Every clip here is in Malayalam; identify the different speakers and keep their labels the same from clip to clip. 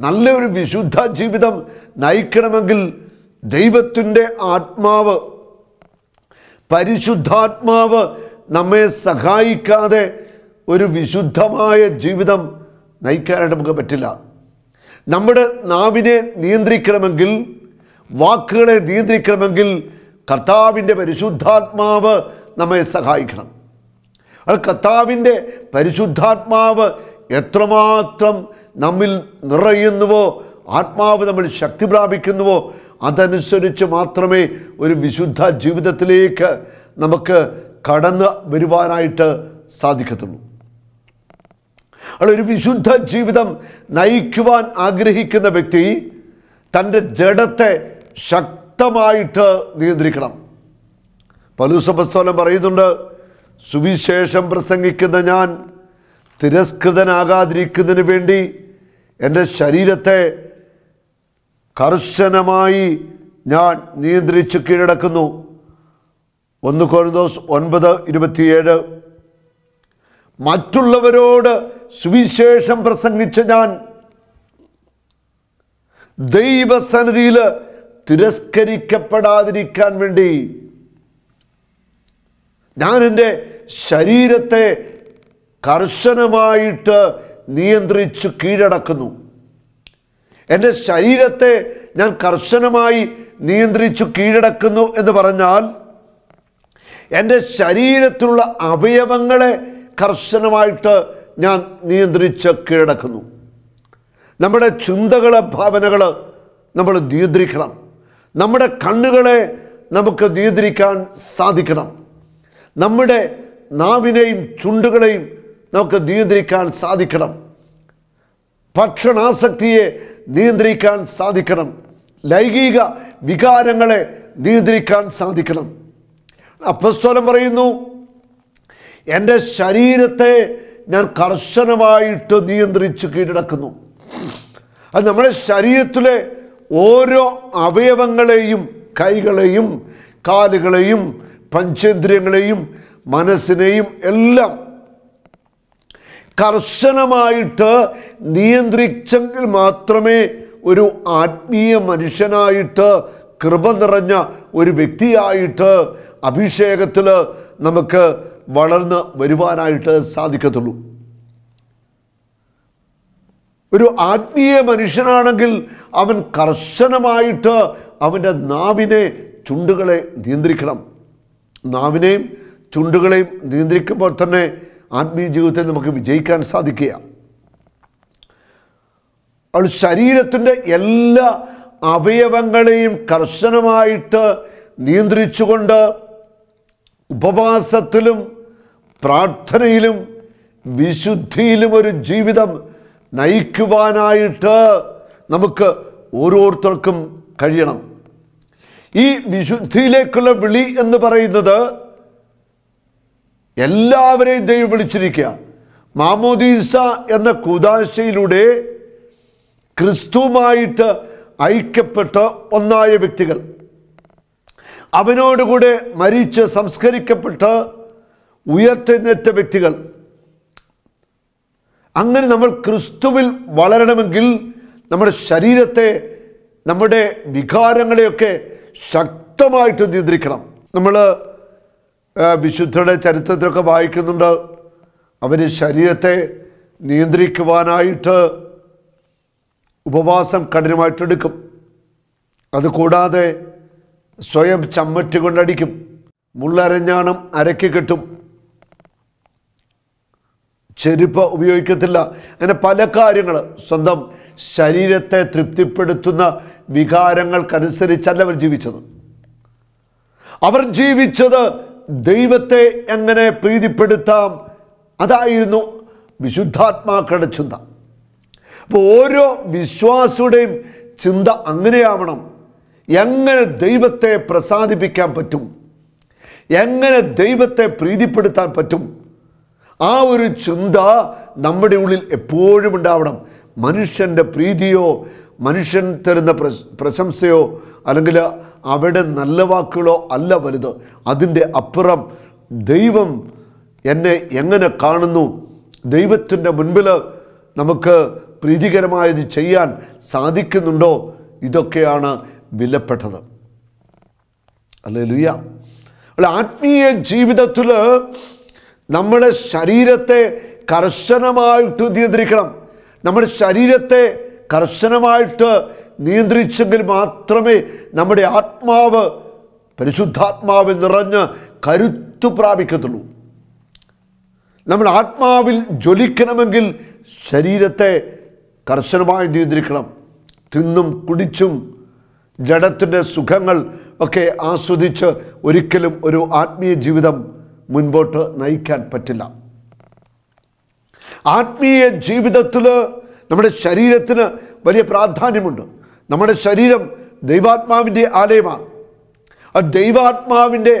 Speaker 1: നല്ലൊരു വിശുദ്ധ ജീവിതം നയിക്കണമെങ്കിൽ ദൈവത്തിൻ്റെ ആത്മാവ്, പരിശുദ്ധാത്മാവ് നമ്മെ സഹായിക്കാതെ ഒരു വിശുദ്ധമായ ജീവിതം നയിക്കാനായിട്ട് നമുക്ക് പറ്റില്ല. നമ്മുടെ നാവിനെ നിയന്ത്രിക്കണമെങ്കിൽ, വാക്കുകളെ നിയന്ത്രിക്കണമെങ്കിൽ കർത്താവിൻ്റെ പരിശുദ്ധാത്മാവ് നമ്മെ സഹായിക്കണം. അത് കർത്താവിൻ്റെ പരിശുദ്ധാത്മാവ് എത്രമാത്രം നമ്മിൽ നിറയുന്നുവോ, ആത്മാവ് നമ്മൾ ശക്തി പ്രാപിക്കുന്നുവോ, അതനുസരിച്ച് മാത്രമേ ഒരു വിശുദ്ധ ജീവിതത്തിലേക്ക് നമുക്ക് കടന്നു വരുവാനായിട്ട് സാധിക്കത്തുള്ളൂ. ഒരു വിശുദ്ധ ജീവിതം നയിക്കുവാൻ ആഗ്രഹിക്കുന്ന വ്യക്തി തൻ്റെ ജഡത്തെ ശക്തമായിട്ട് നിയന്ത്രിക്കണം. പൗലോസ് അപ്പോസ്തലൻ പറയുന്നുണ്ട്, സുവിശേഷം പ്രസംഗിക്കുന്ന ഞാൻ തിരസ്കൃതനാകാതിരിക്കുന്നതിന് വേണ്ടി എൻ്റെ ശരീരത്തെ കർശനമായി ഞാൻ നിയന്ത്രിച്ച് കീഴടക്കുന്നു. 1 കൊരിന്തോസ് 9:27. മറ്റുള്ളവരോട് സുവിശേഷം പ്രസംഗിച്ച ഞാൻ ദൈവസന്നിധിയിൽ തിരസ്കരിക്കപ്പെടാതിരിക്കാൻ വേണ്ടി ഞാൻ എൻ്റെ ശരീരത്തെ കർശനമായിട്ട് നിയന്ത്രിച്ച് കീഴടക്കുന്നു. എൻ്റെ ശരീരത്തെ ഞാൻ കർശനമായി നിയന്ത്രിച്ചു കീഴടക്കുന്നു എന്ന് പറഞ്ഞാൽ എൻ്റെ ശരീരത്തിലുള്ള അവയവങ്ങളെ കർശനമായിട്ട് ഞാൻ നിയന്ത്രിച്ച് കീഴടക്കുന്നു. നമ്മുടെ ചിന്തകളെ, ഭാവനകൾ നമ്മൾ നിയന്ത്രിക്കണം. നമ്മുടെ കണ്ണുകളെ നമുക്ക് നിയന്ത്രിക്കാൻ സാധിക്കണം. നമ്മുടെ നാവിനെയും ചുണ്ടുകളെയും നമുക്ക് നിയന്ത്രിക്കാൻ സാധിക്കണം. ഭക്ഷണാസക്തിയെ നിയന്ത്രിക്കാൻ സാധിക്കണം. ലൈംഗിക വികാരങ്ങളെ നിയന്ത്രിക്കാൻ സാധിക്കണം. അപ്പോസ്തലൻ പറയുന്നു, എൻ്റെ ശരീരത്തെ ഞാൻ കർശനമായിട്ട് നിയന്ത്രിച്ച് കീഴടക്കുന്നു. അത് നമ്മുടെ ശരീരത്തിലെ ഓരോ അവയവങ്ങളെയും, കൈകളെയും കാലുകളെയും പഞ്ചേന്ദ്രിയങ്ങളെയും മനസ്സിനെയും എല്ലാം കർശനമായിട്ട് നിയന്ത്രിച്ചെങ്കിൽ മാത്രമേ ഒരു ആത്മീയ മനുഷ്യനായിട്ട്, കൃപ നിറഞ്ഞ ഒരു വ്യക്തിയായിട്ട് അഭിഷേകത്തിൽ നമുക്ക് വളർന്ന് വരുവാനായിട്ട് സാധിക്കത്തുള്ളൂ. ഒരു ആത്മീയ മനുഷ്യനാണെങ്കിൽ അവൻ കർശനമായിട്ട് അവൻ്റെ നാവിനെ, ചുണ്ടുകളെ നിയന്ത്രിക്കണം. നാവിനെയും ചുണ്ടുകളെയും നിയന്ത്രിക്കുമ്പോൾ തന്നെ ആത്മീയ ജീവിതത്തിൽ നമുക്ക് വിജയിക്കാൻ സാധിക്കുക. അവൾ ശരീരത്തിൻ്റെ എല്ലാ അവയവങ്ങളെയും കർശനമായിട്ട് നിയന്ത്രിച്ചുകൊണ്ട് ഉപവാസത്തിലും പ്രാർത്ഥനയിലും വിശുദ്ധിയിലും ഒരു ജീവിതം നയിക്കുവാനായിട്ട് നമുക്ക് ഓരോരുത്തർക്കും കഴിയണം. ഈ വിശുദ്ധിയിലേക്കുള്ള വിളി എന്ന് പറയുന്നത് എല്ലാവരെയും ദൈവം വിളിച്ചിരിക്കുക. മാമോദീസ എന്ന കൂദാശയിലൂടെ ക്രിസ്തുവുമായിട്ട് ഐക്യപ്പെട്ട് ഒന്നായ വ്യക്തികൾ, അവനോടുകൂടെ മരിച്ച് സംസ്കരിക്കപ്പെട്ട് ഉയർത്തെഴുന്നേറ്റ വ്യക്തികൾ, അങ്ങനെ നമ്മൾ ക്രിസ്തുവിൽ വളരണമെങ്കിൽ നമ്മുടെ ശരീരത്തെ, നമ്മുടെ വികാരങ്ങളെയൊക്കെ ശക്തമായിട്ട് നിയന്ത്രിക്കണം. നമ്മൾ വിശുദ്ധരുടെ ചരിത്രത്തിലൊക്കെ വായിക്കുന്നുണ്ട്, അവർ ശരീരത്തെ നിയന്ത്രിക്കുവാനായിട്ട് ഉപവാസം കഠിനമായിട്ടെടുക്കും. അതുകൂടാതെ സ്വയം ചമ്മറ്റി കൊണ്ടടിക്കും, മുള്ളരഞ്ഞാണം അരക്കി കെട്ടും, ചെരുപ്പ് ഉപയോഗിക്കത്തില്ല. അങ്ങനെ പല കാര്യങ്ങൾ, സ്വന്തം ശരീരത്തെ തൃപ്തിപ്പെടുത്തുന്ന വികാരങ്ങൾക്കനുസരിച്ചല്ല അവർ ജീവിച്ചത്. അവർ ജീവിച്ചത് ദൈവത്തെ എങ്ങനെ പ്രീതിപ്പെടുത്താം, അതായിരുന്നു വിശുദ്ധാത്മാക്കളുടെ ചിന്ത. അപ്പോൾ ഓരോ വിശ്വാസിയുടെയും ചിന്ത അങ്ങനെയാവണം. എങ്ങനെ ദൈവത്തെ പ്രസാദിപ്പിക്കാൻ പറ്റും, എങ്ങനെ ദൈവത്തെ പ്രീതിപ്പെടുത്താൻ പറ്റും, ആ ഒരു ചിന്ത നമ്മുടെ ഉള്ളിൽ എപ്പോഴും ഉണ്ടാവണം. മനുഷ്യൻ്റെ പ്രീതിയോ, മനുഷ്യൻ തരുന്ന പ്രശംസയോ, അല്ലെങ്കിൽ അവിടെ നല്ല വാക്കുകളോ അല്ല വലുത്. അതിൻ്റെ അപ്പുറം ദൈവം എന്നെ എങ്ങനെ കാണുന്നു, ദൈവത്തിൻ്റെ മുൻപിൽ നമുക്ക് പ്രീതികരമായത് ചെയ്യാൻ സാധിക്കുന്നുണ്ടോ? ഇതൊക്കെയാണ് വിലപ്പെട്ടത്. ഹല്ലേലൂയ. ആത്മീയ ജീവിതത്തിൽ നമ്മുടെ ശരീരത്തെ കർശനമായിട്ട് നിയന്ത്രിക്കണം. നമ്മുടെ ശരീരത്തെ കർശനമായിട്ട് നിയന്ത്രിച്ചെങ്കിൽ മാത്രമേ നമ്മുടെ ആത്മാവ് പരിശുദ്ധാത്മാവിൽ നിറഞ്ഞ് കരുത്തു പ്രാപിക്കത്തുള്ളൂ. നമ്മൾ ആത്മാവിൽ ജ്വലിക്കണമെങ്കിൽ ശരീരത്തെ കർശനമായി നിയന്ത്രിക്കണം. തിന്നും കുടിച്ചും ജഡത്തിൻ്റെ സുഖങ്ങൾ ഒക്കെ ആസ്വദിച്ച് ഒരിക്കലും ഒരു ആത്മീയ ജീവിതം മുൻപോട്ട് നയിക്കാൻ പറ്റില്ല. ആത്മീയ ജീവിതത്തിൽ നമ്മുടെ ശരീരത്തിന് വലിയ പ്രാധാന്യമുണ്ട്. നമ്മുടെ ശരീരം ദൈവാത്മാവിൻ്റെ ആലയമാണ്. ആ ദൈവാത്മാവിൻ്റെ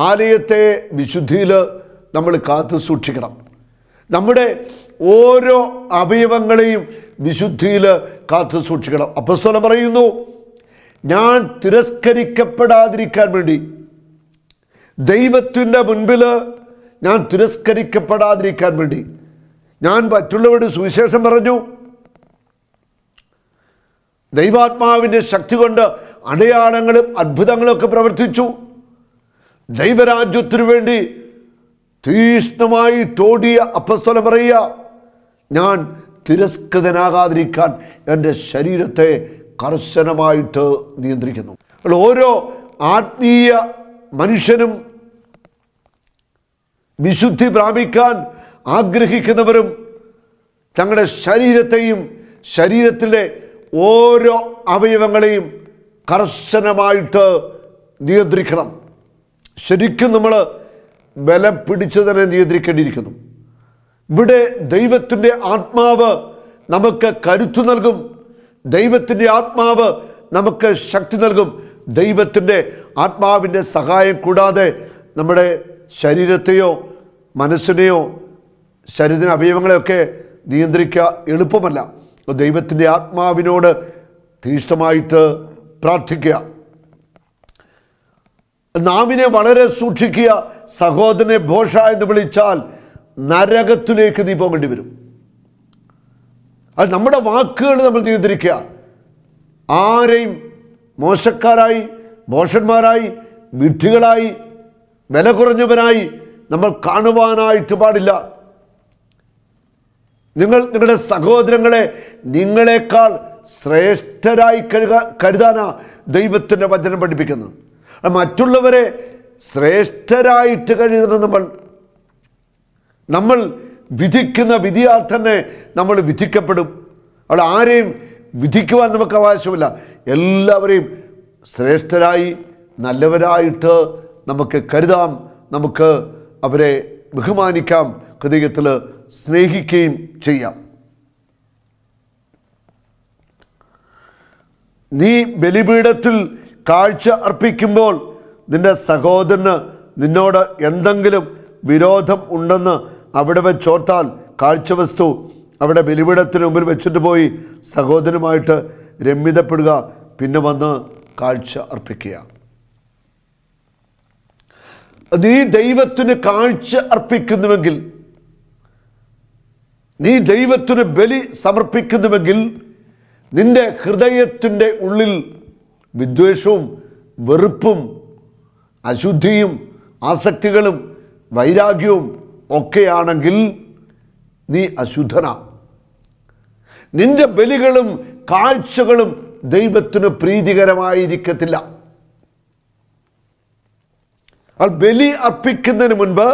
Speaker 1: ആലയത്തെ വിശുദ്ധിയിൽ നമ്മൾ കാത്തു സൂക്ഷിക്കണം. നമ്മുടെ ഓരോ അവയവങ്ങളെയും വിശുദ്ധിയിൽ കാത്തു സൂക്ഷിക്കണം. അപ്പോസ്തലൻ പറയുന്നു, ഞാൻ തിരസ്കരിക്കപ്പെടാതിരിക്കാൻ വേണ്ടി, ദൈവത്തിൻ്റെ മുൻപിൽ ഞാൻ തിരസ്കരിക്കപ്പെടാതിരിക്കാൻ വേണ്ടി ഞാൻ മറ്റുള്ളവരുടെ സുവിശേഷം പറഞ്ഞു. ദൈവാത്മാവിൻ്റെ ശക്തി കൊണ്ട് അടയാളങ്ങളും അത്ഭുതങ്ങളും ഒക്കെ പ്രവർത്തിച്ചു. ദൈവരാജ്യത്തിനു വേണ്ടി തീഷ്ണമായി തോടിയ അപ്പോസ്തലൻ പറയുക, ഞാൻ തിരസ്കൃതനാകാതിരിക്കാൻ എൻ്റെ ശരീരത്തെ കർശനമായിട്ട് നിയന്ത്രിക്കുന്നു. ഓരോ ആത്മീയ മനുഷ്യനും വിശുദ്ധി പ്രാപിക്കാൻ ആഗ്രഹിക്കുന്നവരും തങ്ങളുടെ ശരീരത്തെയും ശരീരത്തിലെ ഓരോ അവയവങ്ങളെയും കർശനമായിട്ട് നിയന്ത്രിക്കണം. ശരിക്കും നമ്മൾ ബലം പിടിച്ചു തന്നെ നിയന്ത്രിക്കേണ്ടിയിരിക്കുന്നു. ഇവിടെ ദൈവത്തിൻ്റെ ആത്മാവ് നമുക്ക് കരുത്തു നൽകും. ദൈവത്തിൻ്റെ ആത്മാവ് നമുക്ക് ശക്തി നൽകും. ദൈവത്തിൻ്റെ ആത്മാവിൻ്റെ സഹായം കൂടാതെ നമ്മുടെ ശരീരത്തെയോ മനസ്സിനെയോ ശരീരത്തിൻ്റെ അവയവങ്ങളെയൊക്കെ നിയന്ത്രിക്കുക എളുപ്പമല്ല. ദൈവത്തിൻ്റെ ആത്മാവിനോട് തീഷ്ണമായിട്ട് പ്രാർത്ഥിക്കുക. നാവിനെ വളരെ സൂക്ഷിക്കുക. സഹോദരനെ ഭോഷ എന്ന് വിളിച്ചാൽ നരകത്തിലേക്ക് നീ പോകേണ്ടി വരും. അത് നമ്മുടെ വാക്കുകൾ നമ്മൾ നിയന്ത്രിക്കുക. ആരെയും മോശക്കാരായി, ഭോഷന്മാരായി, വിഡ്ഢികളായി, വില കുറഞ്ഞവരായി നമ്മൾ കാണുവാനായിട്ട് പാടില്ല. നിങ്ങളുടെ സഹോദരങ്ങളെ നിങ്ങളെക്കാൾ ശ്രേഷ്ഠരായി കരുതാനാ ദൈവത്തിൻ്റെ വചനം പഠിപ്പിക്കുന്നത്. മറ്റുള്ളവരെ ശ്രേഷ്ഠരായിട്ട് കരുതണം. നമ്മൾ വിധിക്കുന്ന വിധിയാൽ തന്നെ നമ്മൾ വിധിക്കപ്പെടും. അവിടെ ആരെയും വിധിക്കുവാൻ നമുക്ക് അവകാശമില്ല. എല്ലാവരെയും ശ്രേഷ്ഠരായി നല്ലവരായിട്ട് നമുക്ക് കരുതാം. നമുക്ക് അവരെ ബഹുമാനിക്കാം, ഹൃദയത്തിൽ സ്നേഹിക്കുകയും ചെയ്യാം. നീ ബലിപീഠത്തിൽ കാഴ്ച അർപ്പിക്കുമ്പോൾ നിന്റെ സഹോദരന് നിന്നോട് എന്തെങ്കിലും വിരോധം ഉണ്ടെന്ന് അവിടെ വെച്ചോർത്താൽ കാഴ്ചവസ്തു അവിടെ ബലിപീഠത്തിന് മുമ്പിൽ വെച്ചിട്ട് പോയി സഹോദരനുമായിട്ട് രമ്യതപ്പെടുക, പിന്നെ വന്ന് കാഴ്ച അർപ്പിക്കുക. നീ ദൈവത്തിന് കാഴ്ച അർപ്പിക്കുന്നുവെങ്കിൽ, നീ ദൈവത്തിന് ബലി സമർപ്പിക്കുന്നുവെങ്കിൽ നിന്റെ ഹൃദയത്തിൻ്റെ ഉള്ളിൽ വിദ്വേഷവും വെറുപ്പും അശുദ്ധിയും ആസക്തികളും വൈരാഗ്യവും ഒക്കെയാണെങ്കിൽ നീ അശുദ്ധനാ. നിന്റെ ബലികളും കാഴ്ചകളും ദൈവത്തിന് പ്രീതികരമായിരിക്കത്തില്ല. ബലി അർപ്പിക്കുന്നതിന് മുൻപ്,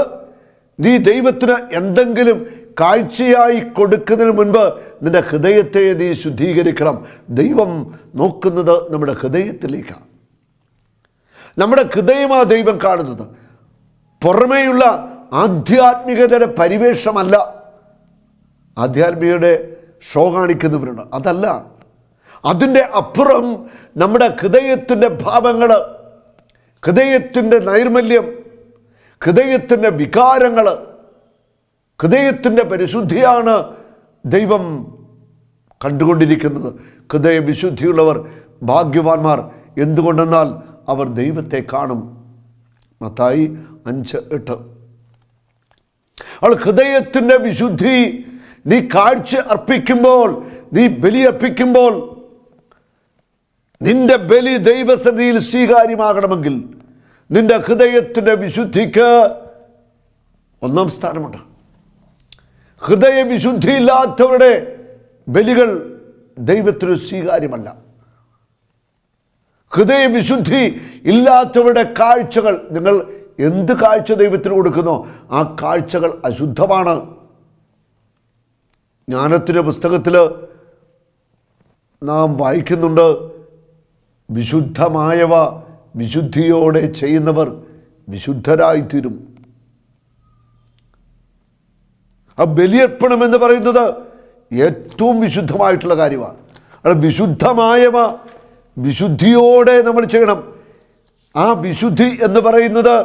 Speaker 1: നീ ദൈവത്തിന് എന്തെങ്കിലും കാഴ്ചയായി കൊടുക്കുന്നതിന് മുൻപ് നിന്റെ ഹൃദയത്തെ നീ ശുദ്ധീകരിക്കണം. ദൈവം നോക്കുന്നത് നമ്മുടെ ഹൃദയത്തിലേക്കാണ്. നമ്മുടെ ഹൃദയമാണ് ദൈവം കാണുന്നത്. പുറമേയുള്ള ആധ്യാത്മികതയുടെ പരിവേഷമല്ല. ആധ്യാത്മികതയുടെ ഷോ കാണിക്കുന്നവരുണ്ട്, അതല്ല. അതിൻ്റെ അപ്പുറം നമ്മുടെ ഹൃദയത്തിൻ്റെ ഭാവങ്ങൾ, ഹൃദയത്തിൻ്റെ നൈർമല്യം, ഹൃദയത്തിൻ്റെ വികാരങ്ങൾ, ഹൃദയത്തിൻ്റെ പരിശുദ്ധിയാണ് ദൈവം കണ്ടുകൊണ്ടിരിക്കുന്നത്. ഹൃദയ വിശുദ്ധിയുള്ളവർ ഭാഗ്യവാന്മാർ. എന്തുകൊണ്ടെന്നാൽ അവർ ദൈവത്തെ കാണും. മത്തായി 5:8. അവൾ ഹൃദയത്തിൻ്റെ വിശുദ്ധി നീ കാഴ്ച അർപ്പിക്കുമ്പോൾ നീ ബലിയർപ്പിക്കുമ്പോൾ നിന്റെ ബലി ദൈവസന്നിധിയിൽ സ്വീകാര്യമാകണമെങ്കിൽ നിന്റെ ഹൃദയത്തിൻ്റെ വിശുദ്ധിക്ക് ഒന്നാം സ്ഥാനമുണ്ട്. ഹൃദയവിശുദ്ധിയില്ലാത്തവരുടെ ബലികൾ ദൈവത്തിന് സ്വീകാര്യമല്ല. ഹൃദയവിശുദ്ധി ഇല്ലാത്തവരുടെ കാഴ്ചകൾ, നിങ്ങൾ എന്ത് കാഴ്ച ദൈവത്തിന് കൊടുക്കുന്നോ ആ കാഴ്ചകൾ അശുദ്ധമാണ്. ജ്ഞാനത്തിൻ്റെ പുസ്തകത്തിൽ നാം വായിക്കുന്നുണ്ട്, വിശുദ്ധമായവ വിശുദ്ധിയോടെ ചെയ്യുന്നവർ വിശുദ്ധരായിത്തീരും. ആ ബലിയർപ്പണം എന്ന് പറയുന്നത് ഏറ്റവും വിശുദ്ധമായിട്ടുള്ള കാര്യമാണ്. അത് വിശുദ്ധമായവ വിശുദ്ധിയോടെ നമ്മൾ ചെയ്യണം. ആ വിശുദ്ധി എന്ന് പറയുന്നത്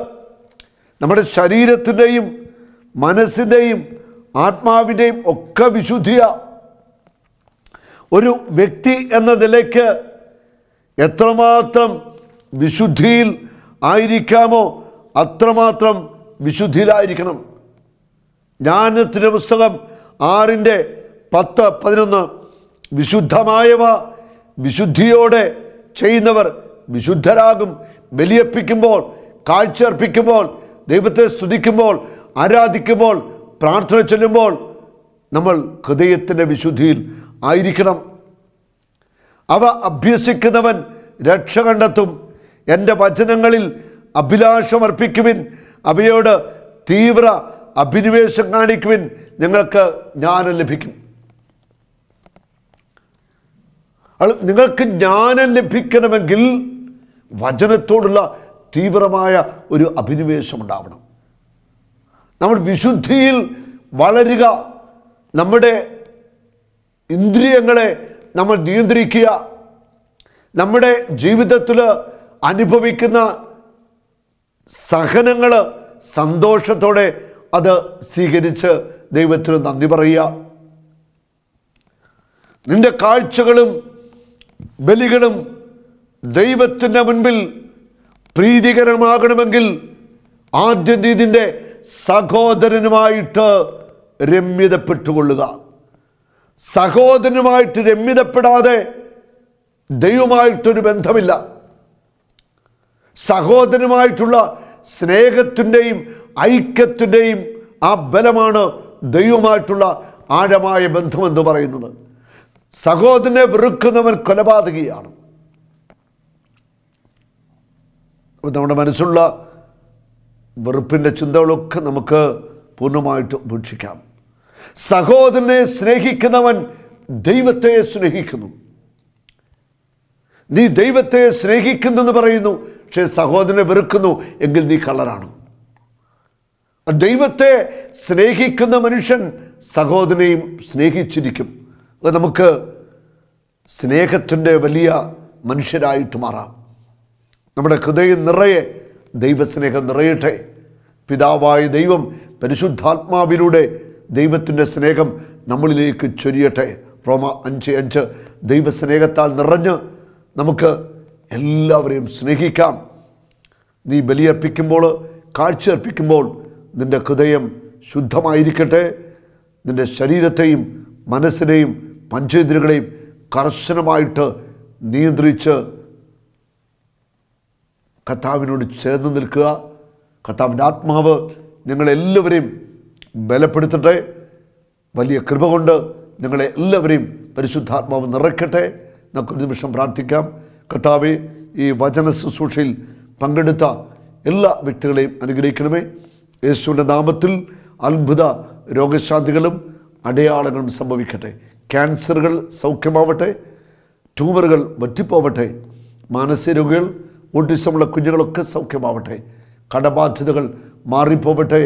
Speaker 1: നമ്മുടെ ശരീരത്തിൻ്റെയും മനസ്സിൻ്റെയും ആത്മാവിൻ്റെയും ഒക്കെ വിശുദ്ധിയാണ്. ഒരു വ്യക്തി എന്ന നിലയ്ക്ക് എത്രമാത്രം വിശുദ്ധിയിൽ ആയിരിക്കാമോ അത്രമാത്രം വിശുദ്ധിയിലായിരിക്കണം. ജ്ഞാനത്തിൻ്റെ പുസ്തകം 6:10-11 വിശുദ്ധമായവ വിശുദ്ധിയോടെ ചെയ്യുന്നവർ വിശുദ്ധരാകും. ബലിയർപ്പിക്കുമ്പോൾ, കാഴ്ച അർപ്പിക്കുമ്പോൾ, ദൈവത്തെ സ്തുതിക്കുമ്പോൾ, ആരാധിക്കുമ്പോൾ, പ്രാർത്ഥന ചൊല്ലുമ്പോൾ നമ്മൾ ഹൃദയത്തിൻ്റെ വിശുദ്ധിയിൽ ആയിരിക്കണം. അവ അഭ്യസിക്കുന്നവൻ രക്ഷ കണ്ടെത്തും. എൻ്റെ വചനങ്ങളിൽ അഭിലാഷമർപ്പിക്കുവിൻ, അവയോട് തീവ്ര അഭിനിവേശം കാണിക്കുവിൻ, നിങ്ങൾക്ക് ജ്ഞാനം ലഭിക്കും. നിങ്ങൾക്ക് ജ്ഞാനം ലഭിക്കണമെങ്കിൽ വചനത്തോടുള്ള തീവ്രമായ ഒരു അഭിനിവേശം ഉണ്ടാവണം. നമ്മൾ വിശുദ്ധിയിൽ വളരുക, നമ്മുടെ ഇന്ദ്രിയങ്ങളെ നമ്മൾ നിയന്ത്രിക്കുക, നമ്മുടെ ജീവിതത്തിൽ അനുഭവിക്കുന്ന സഹനങ്ങൾ സന്തോഷത്തോടെ അത് സ്വീകരിച്ച് ദൈവത്തിന് നന്ദി പറയുക. നിന്റെ കാഴ്ചകളും ബലികളും ദൈവത്തിൻ്റെ മുൻപിൽ പ്രീതികരമാകണമെങ്കിൽ ആദ്യം നീ നിന്റെ സഹോദരനുമായിട്ട് രമ്യതപ്പെട്ടുകൊള്ളുക. സഹോദരനുമായിട്ട് രമ്യതപ്പെടാതെ ദൈവമായിട്ടൊരു ബന്ധമില്ല. സഹോദരനുമായിട്ടുള്ള സ്നേഹത്തിൻ്റെയും ഐക്യത്തിൻ്റെയും ആ ബലമാണ് ദൈവമായിട്ടുള്ള ആഴമായ ബന്ധമെന്ന് പറയുന്നത്. സഹോദരനെ വെറുക്കുന്നവൻ കൊലപാതകിയാണ്. നമ്മുടെ മനസ്സുള്ള വെറുപ്പിൻ്റെ ചിന്തകളൊക്കെ നമുക്ക് പൂർണ്ണമായിട്ട് ഉപേക്ഷിക്കാം. സഹോദരനെ സ്നേഹിക്കുന്നവൻ ദൈവത്തെ സ്നേഹിക്കുന്നു. നീ ദൈവത്തെ സ്നേഹിക്കുന്നു എന്ന് പറയുന്നു, പക്ഷേ സഹോദരനെ വെറുക്കുന്നു എങ്കിൽ നീ കള്ളനാണ്. ദൈവത്തെ സ്നേഹിക്കുന്ന മനുഷ്യൻ സഹോദരനെയും സ്നേഹിച്ചിരിക്കും. അത് നമുക്ക് സ്നേഹത്തിൻ്റെ വലിയ മനുഷ്യരായിട്ട് മാറാം. നമ്മുടെ ഹൃദയം നിറയെ ദൈവസ്നേഹം നിറയട്ടെ. പിതാവായ ദൈവം പരിശുദ്ധാത്മാവിലൂടെ ദൈവത്തിൻ്റെ സ്നേഹം നമ്മളിലേക്ക് ചൊരിയട്ടെ. റോമ 5:5 ദൈവസ്നേഹത്താൽ നിറഞ്ഞ് നമുക്ക് എല്ലാവരെയും സ്നേഹിക്കാം. നീ ബലിയർപ്പിക്കുമ്പോൾ, കാഴ്ച അർപ്പിക്കുമ്പോൾ നിൻ്റെ ഹൃദയം ശുദ്ധമായിരിക്കട്ടെ. നിൻ്റെ ശരീരത്തെയും മനസ്സിനെയും പഞ്ചേന്ദ്രിയങ്ങളെയും കർശനമായിട്ട് നിയന്ത്രിച്ച് കർത്താവിനോട് ചേർന്ന് നിൽക്കുക. കർത്താവിൻ്റെ ആത്മാവ് ഞങ്ങളെല്ലാവരെയും ബലപ്പെടുത്തട്ടെ. വലിയ കൃപ കൊണ്ട് ഞങ്ങളെ എല്ലാവരെയും പരിശുദ്ധാത്മാവ് നിറയ്ക്കട്ടെ. നമുക്കൊരു നിമിഷം പ്രാർത്ഥിക്കാം. കർത്താവേ, ഈ വചന ശുശ്രൂഷയിൽ പങ്കെടുത്ത എല്ലാ വ്യക്തികളെയും അനുഗ്രഹിക്കണമേ. യേശുവിൻ്റെ നാമത്തിൽ അത്ഭുത രോഗശാന്തികളും അടയാളങ്ങളും സംഭവിക്കട്ടെ. ക്യാൻസറുകൾ സൗഖ്യമാവട്ടെ, ട്യൂമറുകൾ വറ്റിപ്പോവട്ടെ, മാനസിക രോഗികൾ, ഓട്ടിസമുള്ള കുഞ്ഞുങ്ങളൊക്കെ സൗഖ്യമാവട്ടെ, കടബാധ്യതകൾ മാറിപ്പോവട്ടെ.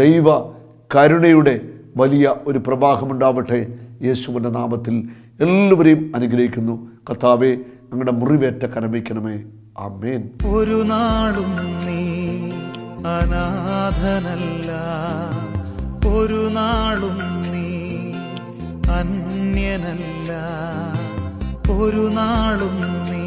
Speaker 1: ദൈവ കരുണയുടെ വലിയ ഒരു പ്രവാഹമുണ്ടാവട്ടെ. യേശുവിൻ്റെ നാമത്തിൽ എല്ലാവരെയും അനുഗ്രഹിക്കുന്നു. കർത്താവേ, ഞങ്ങളുടെ മുറിവേറ്റ കരമയ്ക്കണമേ. ആമേൻ.
Speaker 2: ഒരു നാളും നീ അനാഥനല്ല, ഒരു നാളും നീ അന്യനല്ല, ഒരു നാളും നീ